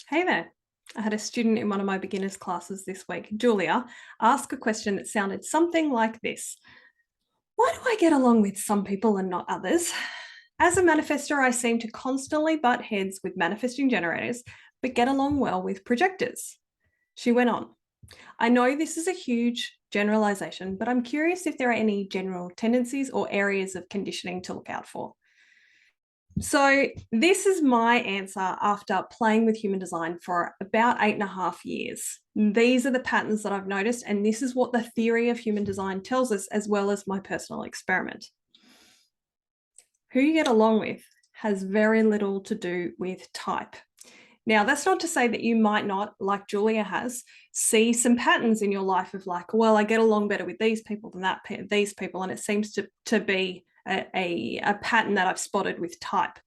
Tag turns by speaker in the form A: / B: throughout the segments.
A: Hey there. I had a student in one of my beginners classes this week, Julia, ask a question that sounded something like this. Why do I get along with some people and not others? As a manifestor, I seem to constantly butt heads with manifesting generators, but get along well with projectors. She went on. I know this is a huge generalization, but I'm curious if there are any general tendencies or areas of conditioning to look out for. So, this is my answer after playing with human design for about 8.5 years. These are the patterns that I've noticed, and this is what the theory of human design tells us, as well as my personal experiment. Who you get along with has very little to do with type. Now, that's not to say that you might not, like Julia has, see some patterns in your life of like, well, I get along better with these people than these people, and it seems to be a pattern that I've spotted with type.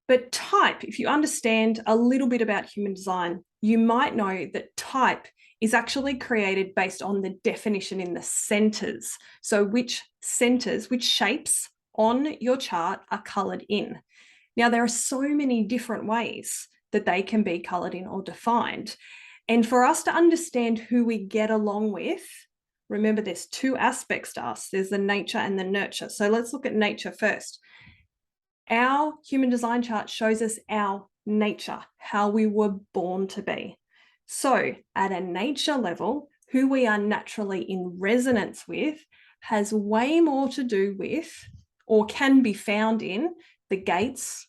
A: But type, if you understand a little bit about human design, you might know that type is actually created based on the definition in the centers. So which centers, which shapes on your chart are colored in. Now, there are so many different ways that they can be colored in or defined. And for us to understand who we get along with, remember there's two aspects to us. There's the nature and the nurture. So let's look at nature first. Our human design chart shows us our nature, how we were born to be. So at a nature level, who we are naturally in resonance with has way more to do with, or can be found in, the gates,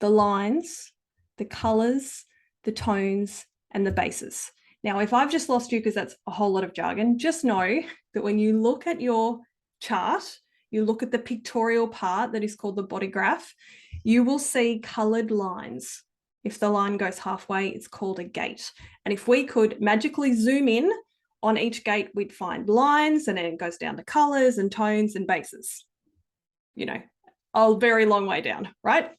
A: the lines, the colors, the tones, and the bases. Now, if I've just lost you because that's a whole lot of jargon, just know that when you look at your chart, you look at the pictorial part that is called the body graph, you will see colored lines. If the line goes halfway, it's called a gate. And if we could magically zoom in on each gate, we'd find lines, and then it goes down to colors and tones and bases. You know, a very long way down, right?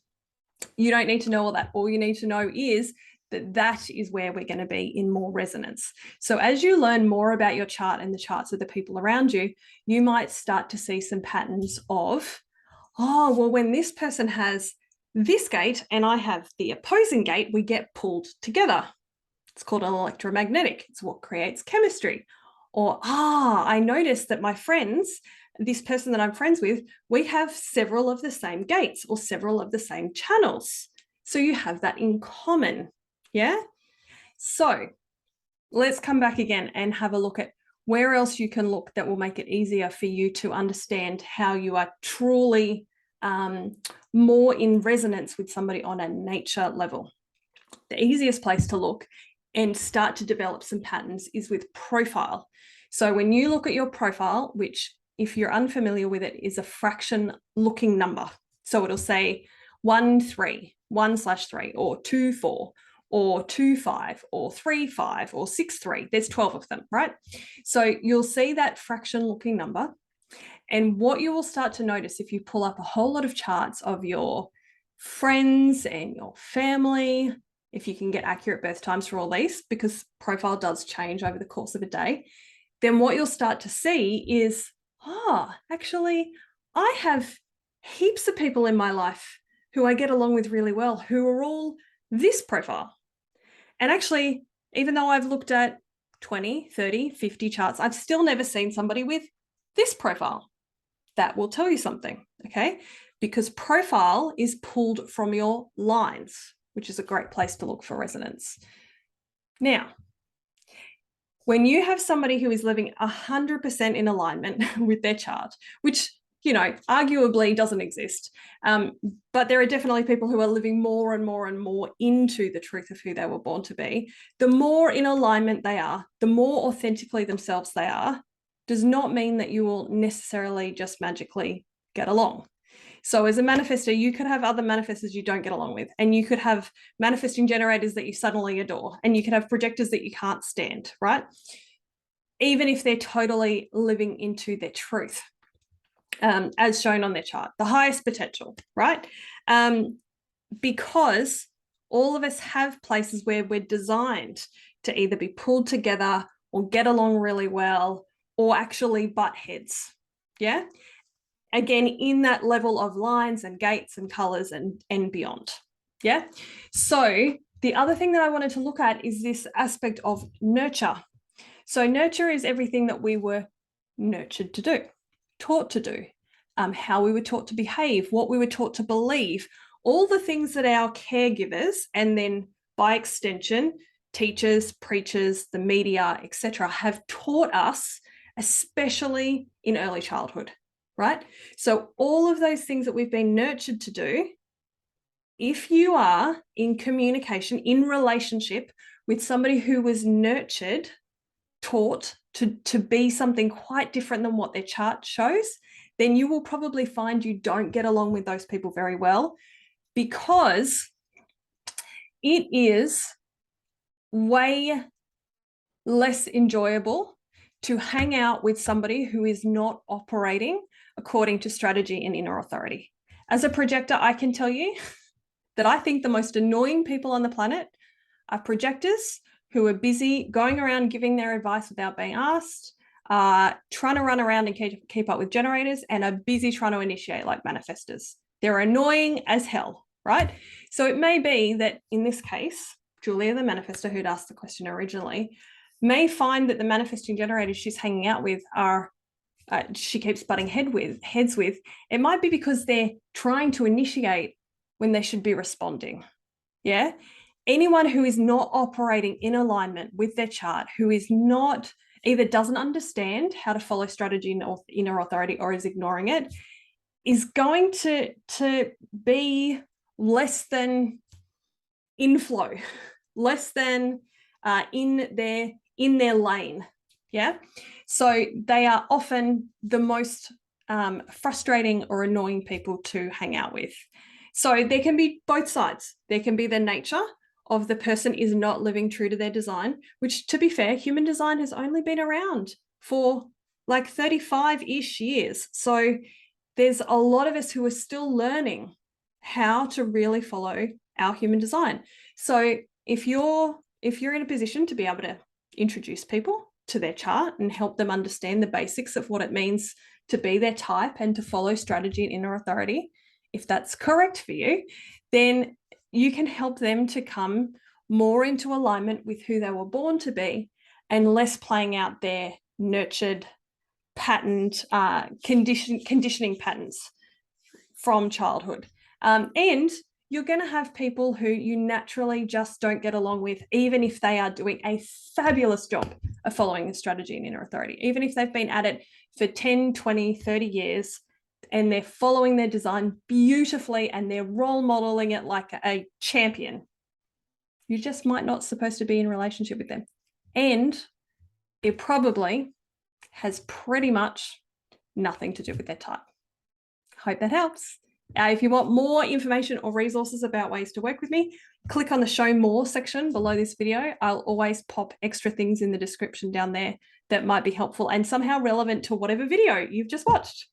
A: You don't need to know all that. All you need to know is that is where we're going to be in more resonance. So as you learn more about your chart and the charts of the people around you, you might start to see some patterns of, oh, well, when this person has this gate and I have the opposing gate, we get pulled together. It's called an electromagnetic. It's what creates chemistry. Or, I noticed that my friends, this person that I'm friends with, we have several of the same gates or several of the same channels. So you have that in common. Yeah. So let's come back again and have a look at where else you can look that will make it easier for you to understand how you are truly more in resonance with somebody on a nature level. The easiest place to look and start to develop some patterns is with profile. So when you look at your profile, which if you're unfamiliar with it, is a fraction looking number. So it'll say 1, 3, 1/3, or 2, 4, or 2, 5, or 3, 5, or 6, 3. There's 12 of them, right? So you'll see that fraction looking number. And what you will start to notice if you pull up a whole lot of charts of your friends and your family, if you can get accurate birth times for all these, because profile does change over the course of a day, then what you'll start to see is, actually, I have heaps of people in my life who I get along with really well, who are all this profile. And actually, even though I've looked at 20, 30, 50 charts, I've still never seen somebody with this profile. That will tell you something, okay? Because profile is pulled from your lines, which is a great place to look for resonance. Now, when you have somebody who is living 100% in alignment with their chart, which, arguably doesn't exist, but there are definitely people who are living more and more and more into the truth of who they were born to be. The more in alignment they are, the more authentically themselves they are, does not mean that you will necessarily just magically get along. So as a manifestor, you could have other manifestors you don't get along with, and you could have manifesting generators that you suddenly adore, and you could have projectors that you can't stand, right? Even if they're totally living into their truth, as shown on their chart, the highest potential, right? Because all of us have places where we're designed to either be pulled together or get along really well, or actually butt heads. Yeah. Again, in that level of lines and gates and colors and beyond. Yeah. So The other thing that I wanted to look at is this aspect of nurture. So nurture is everything that we were nurtured to do, taught to do, how we were taught to behave, what we were taught to believe, all the things that our caregivers, and then by extension, teachers, preachers, the media, etc., have taught us, especially in early childhood, right? So all of those things that we've been nurtured to do, if you are in communication, in relationship with somebody who was nurtured, taught to be something quite different than what their chart shows, then you will probably find you don't get along with those people very well, because it is way less enjoyable to hang out with somebody who is not operating according to strategy and inner authority. As a projector, I can tell you that I think the most annoying people on the planet are projectors who are busy going around giving their advice without being asked, trying to run around and keep up with generators, and are busy trying to initiate like manifestors. They're annoying as hell, right? So it may be that in this case, Julia, the manifestor who'd asked the question originally, may find that the manifesting generators she's hanging out with are, she keeps butting heads with, it might be because they're trying to initiate when they should be responding. Yeah. Anyone who is not operating in alignment with their chart, who is not, either doesn't understand how to follow strategy and inner authority or is ignoring it, is going to be less than in flow, less than in their lane. Yeah. So they are often the most frustrating or annoying people to hang out with. So there can be both sides. There can be the nature of the person is not living true to their design, which, to be fair, human design has only been around for like 35-ish years. So there's a lot of us who are still learning how to really follow our human design. So if you're in a position to be able to introduce people to their chart and help them understand the basics of what it means to be their type and to follow strategy and inner authority, if that's correct for you, then you can help them to come more into alignment with who they were born to be and less playing out their nurtured, patterned, conditioning patterns from childhood. And you're going to have people who you naturally just don't get along with, even if they are doing a fabulous job of following the strategy and inner authority, even if they've been at it for 10, 20, 30 years, and they're following their design beautifully and they're role modeling it like a champion. You just might not supposed to be in a relationship with them. And it probably has pretty much nothing to do with their type. Hope that helps. If you want more information or resources about ways to work with me, click on the show more section below this video. I'll always pop extra things in the description down there that might be helpful and somehow relevant to whatever video you've just watched.